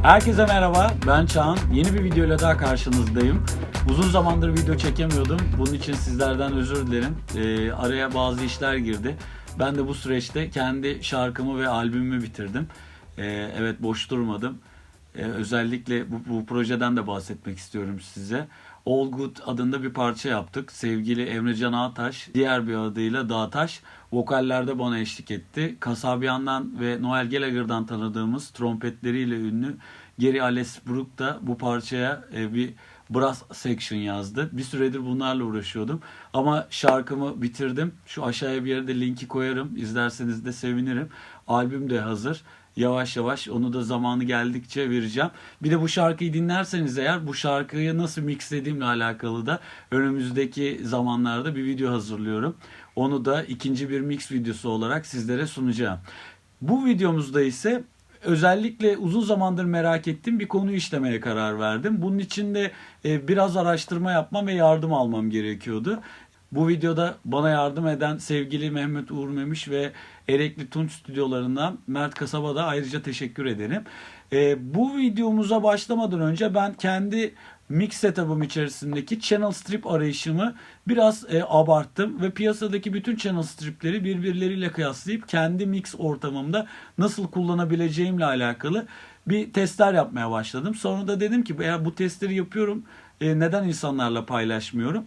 Herkese merhaba, ben Çağan. Yeni bir videoyla daha karşınızdayım. Uzun zamandır video çekemiyordum. Bunun için sizlerden özür dilerim. Araya bazı işler girdi. Ben de bu süreçte kendi şarkımı ve albümümü bitirdim. Evet, boş durmadım. Özellikle bu projeden de bahsetmek istiyorum size. All Good adında bir parça yaptık. Sevgili Emrecan Ağtaş, diğer bir adıyla Dağtaş, vokallerde bana eşlik etti. Kasabian'dan ve Noel Gallagher'dan tanıdığımız trompetleriyle ünlü Gary Alesbrook da bu parçaya bir brass section yazdı. Bir süredir bunlarla uğraşıyordum. Ama şarkımı bitirdim. Şu aşağıya bir yerde linki koyarım. İzlerseniz de sevinirim. Albüm de hazır. Yavaş yavaş onu da zamanı geldikçe vereceğim. Bir de bu şarkıyı dinlerseniz eğer bu şarkıyı nasıl mixlediğimle alakalı da önümüzdeki zamanlarda bir video hazırlıyorum. Onu da ikinci bir mix videosu olarak sizlere sunacağım. Bu videomuzda ise özellikle uzun zamandır merak ettiğim bir konuyu işlemeye karar verdim. Bunun için de biraz araştırma yapmam ve yardım almam gerekiyordu. Bu videoda bana yardım eden sevgili Mehmet Uğur Memiş ve Erekli Tunç stüdyolarından Mert Kasab'a da ayrıca teşekkür ederim. Bu videomuza başlamadan önce ben kendi mix setup'ım içerisindeki channel strip arayışımı biraz abarttım ve piyasadaki bütün channel stripleri birbirleriyle kıyaslayıp kendi mix ortamımda nasıl kullanabileceğimle alakalı bir testler yapmaya başladım. Sonra da dedim ki eğer bu testleri yapıyorum neden insanlarla paylaşmıyorum?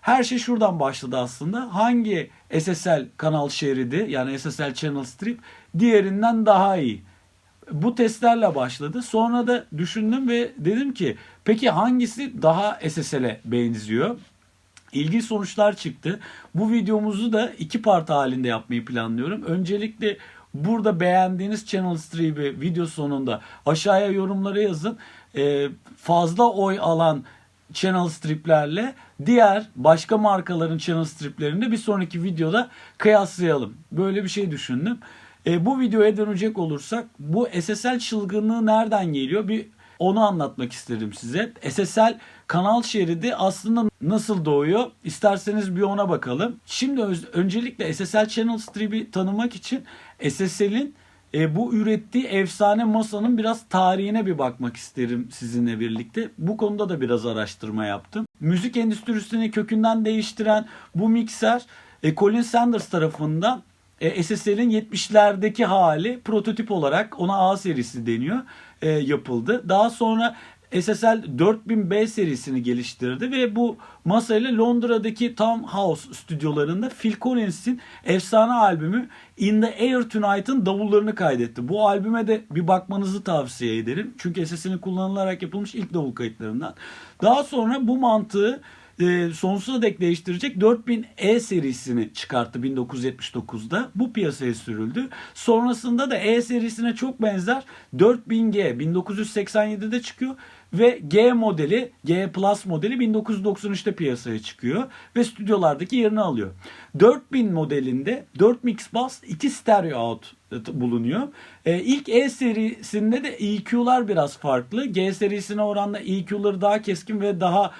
Her şey şuradan başladı aslında. Hangi SSL kanal şeridi yani SSL channel strip diğerinden daha iyi? Bu testlerle başladı. Sonra da düşündüm ve dedim ki peki hangisi daha SSL'e benziyor? İlginç sonuçlar çıktı. Bu videomuzu da iki part halinde yapmayı planlıyorum. Öncelikle burada beğendiğiniz channel strip'i video sonunda aşağıya yorumlara yazın. Fazla oy alan channel striplerle diğer başka markaların channel striplerini bir sonraki videoda kıyaslayalım. Böyle bir şey düşündüm. Bu videoya dönecek olursak bu SSL çılgınlığı nereden geliyor? Bir onu anlatmak isterim size. SSL kanal şeridi aslında nasıl doğuyor? İsterseniz bir ona bakalım. Şimdi öncelikle SSL channel strip'i tanımak için SSL'in bu ürettiği efsane masanın biraz tarihine bir bakmak isterim sizinle birlikte. Bu konuda da biraz araştırma yaptım. Müzik endüstrisini kökünden değiştiren bu mikser Colin Sanders tarafından SSL'in 70'lerdeki hali prototip olarak ona A serisi deniyor yapıldı. Daha sonra SSL 4000B serisini geliştirdi ve bu masayla Londra'daki Tom House stüdyolarında Phil Collins'in efsane albümü In the Air Tonight'ın davullarını kaydetti. Bu albüme de bir bakmanızı tavsiye ederim. Çünkü SSL'in kullanılarak yapılmış ilk davul kayıtlarından. Daha sonra bu mantığı sonsuza dek değiştirecek 4000E serisini çıkarttı 1979'da. Bu piyasaya sürüldü. Sonrasında da E serisine çok benzer 4000G 1987'de çıkıyor ve G modeli, G Plus modeli 1993'te piyasaya çıkıyor ve stüdyolardaki yerini alıyor. 4000 modelinde 4 mix bass, 2 stereo out bulunuyor. İlk E serisinde de EQ'lar biraz farklı. G serisine oranla EQ'ları daha keskin ve daha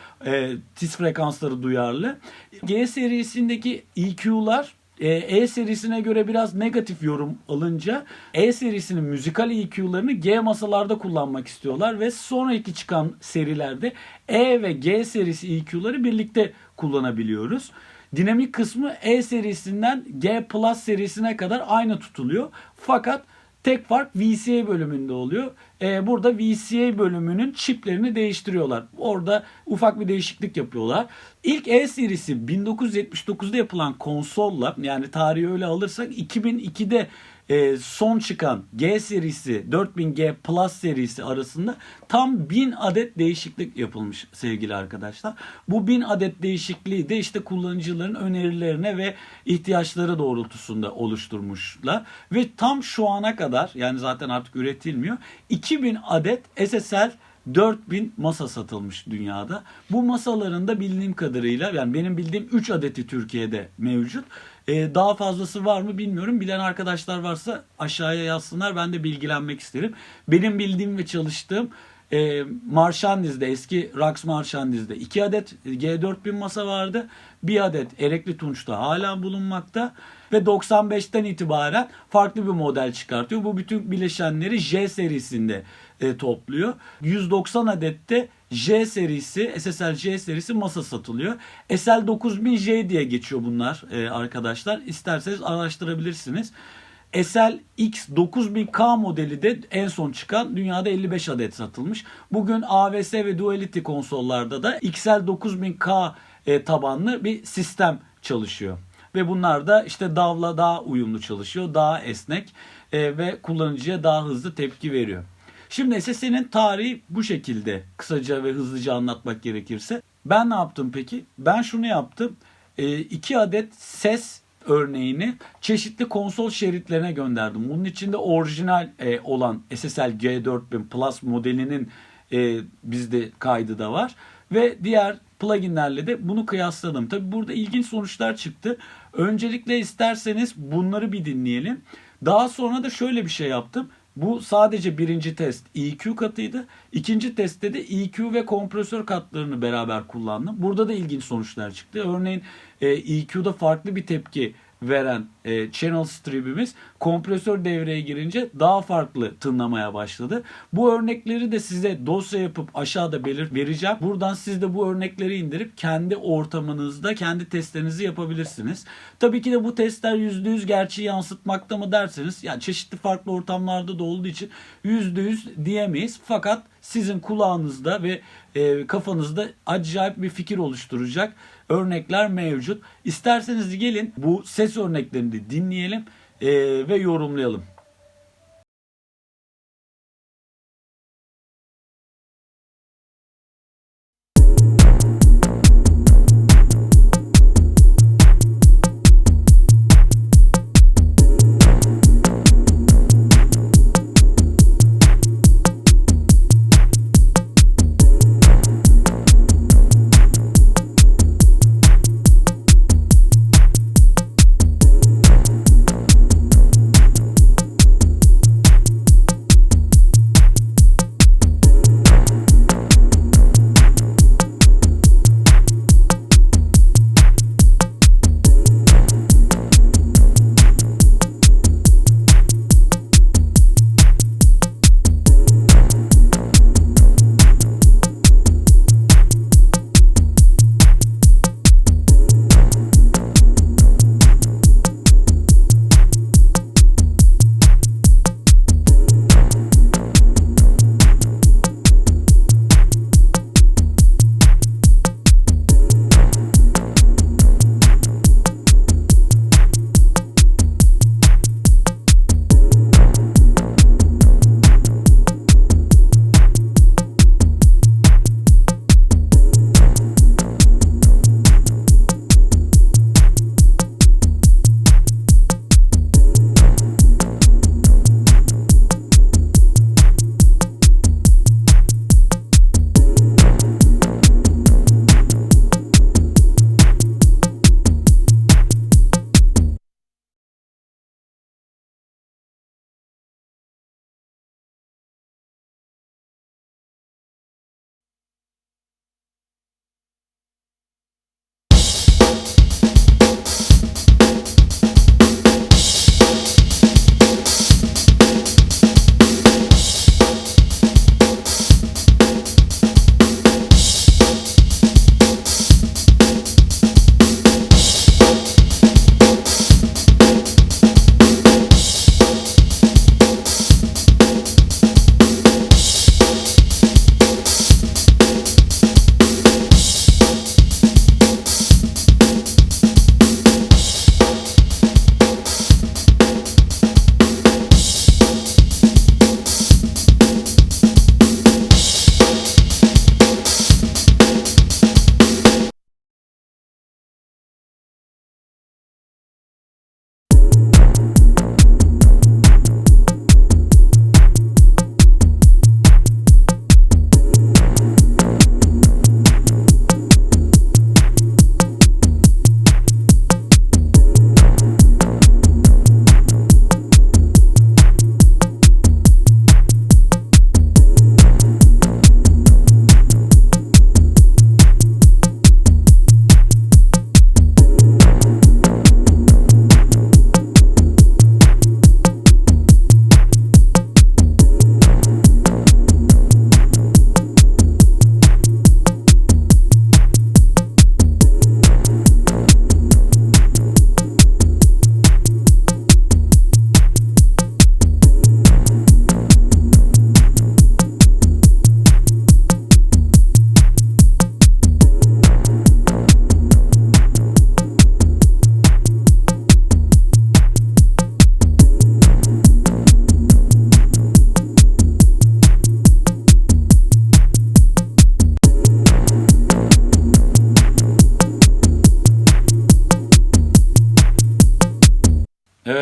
tiz frekansları duyarlı. G serisindeki EQ'lar E serisine göre biraz negatif yorum alınca E serisinin müzikal EQ'larını G masalarda kullanmak istiyorlar ve sonraki çıkan serilerde E ve G serisi EQ'ları birlikte kullanabiliyoruz. Dinamik kısmı E serisinden G Plus serisine kadar aynı tutuluyor. Fakat tek fark VCA bölümünde oluyor. Burada VCA bölümünün çiplerini değiştiriyorlar. Orada ufak bir değişiklik yapıyorlar. İlk E serisi 1979'da yapılan konsolla yani tarihi öyle alırsak 2002'de son çıkan G serisi 4000G Plus serisi arasında tam 1000 adet değişiklik yapılmış sevgili arkadaşlar. Bu 1000 adet değişikliği de işte kullanıcıların önerilerine ve ihtiyaçları doğrultusunda oluşturmuşlar. Ve tam şu ana kadar yani zaten artık üretilmiyor 2000 adet SSL 4000 masa satılmış dünyada. Bu masaların da bildiğim kadarıyla yani benim bildiğim 3 adeti Türkiye'de mevcut. Daha fazlası var mı bilmiyorum. Bilen arkadaşlar varsa aşağıya yazsınlar. Ben de bilgilenmek isterim. Benim bildiğim ve çalıştığım Marşandiz'de eski Rax Marşandiz'de 2 adet G4000 masa vardı. 1 adet Erekli Tunç'ta hala bulunmakta. ve 95'ten itibaren farklı bir model çıkartıyor. Bu bütün bileşenleri J serisinde topluyor. 190 adette J serisi, SSL J serisi masa satılıyor. SL9000J diye geçiyor bunlar arkadaşlar. İsterseniz araştırabilirsiniz. SL X9000K modeli de en son çıkan, dünyada 55 adet satılmış. Bugün AVS ve Duality konsollarda da XL9000K tabanlı bir sistem çalışıyor. Ve bunlar da işte DAW'la daha uyumlu çalışıyor, daha esnek ve kullanıcıya daha hızlı tepki veriyor. Şimdi SSL'in tarihi bu şekilde, kısaca ve hızlıca anlatmak gerekirse. Ben ne yaptım peki? Ben şunu yaptım. 2 adet ses örneğini çeşitli konsol şeritlerine gönderdim. Bunun içinde orijinal olan SSL G4000 Plus modelinin bizde kaydı da var. Ve diğer pluginlerle de bunu kıyasladım. Tabi burada ilginç sonuçlar çıktı. Öncelikle isterseniz bunları bir dinleyelim. Daha sonra da şöyle bir şey yaptım. Bu sadece birinci test EQ katıydı. İkinci testte de EQ ve kompresör katlarını beraber kullandım. Burada da ilginç sonuçlar çıktı. Örneğin EQ'da farklı bir tepki veren channel strip'imiz kompresör devreye girince daha farklı tınlamaya başladı. Bu örnekleri de size dosya yapıp aşağıda vereceğim. Buradan siz de bu örnekleri indirip kendi ortamınızda kendi testlerinizi yapabilirsiniz. Tabii ki de bu testler %100 gerçeği yansıtmakta mı derseniz, yani çeşitli farklı ortamlarda da olduğu için %100 diyemeyiz. Fakat sizin kulağınızda ve kafanızda acayip bir fikir oluşturacak örnekler mevcut. İsterseniz gelin bu ses örneklerini dinleyelim ve yorumlayalım.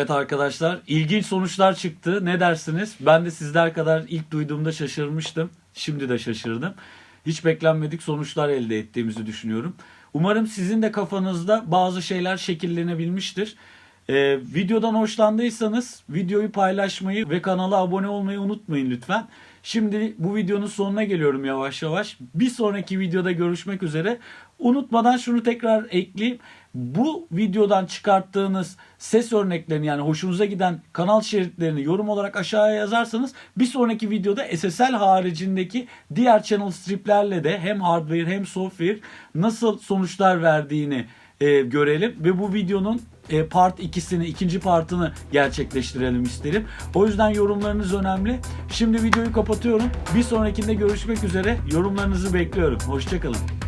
Evet arkadaşlar, ilginç sonuçlar çıktı. Ne dersiniz? Ben de sizler kadar ilk duyduğumda şaşırmıştım. Şimdi de şaşırdım. Hiç beklenmedik sonuçlar elde ettiğimizi düşünüyorum. Umarım sizin de kafanızda bazı şeyler şekillenebilmiştir. Videodan hoşlandıysanız videoyu paylaşmayı ve kanala abone olmayı unutmayın lütfen. Şimdi bu videonun sonuna geliyorum yavaş yavaş. Bir sonraki videoda görüşmek üzere. Unutmadan şunu tekrar ekleyeyim. Bu videodan çıkarttığınız ses örneklerini, yani hoşunuza giden kanal şeritlerini yorum olarak aşağıya yazarsanız bir sonraki videoda SSL haricindeki diğer channel striplerle de hem hardware hem software nasıl sonuçlar verdiğini görelim ve bu videonun part 2'sini, ikinci partını gerçekleştirelim isterim. O yüzden yorumlarınız önemli. Şimdi videoyu kapatıyorum. Bir sonrakinde görüşmek üzere. Yorumlarınızı bekliyorum. Hoşça kalın.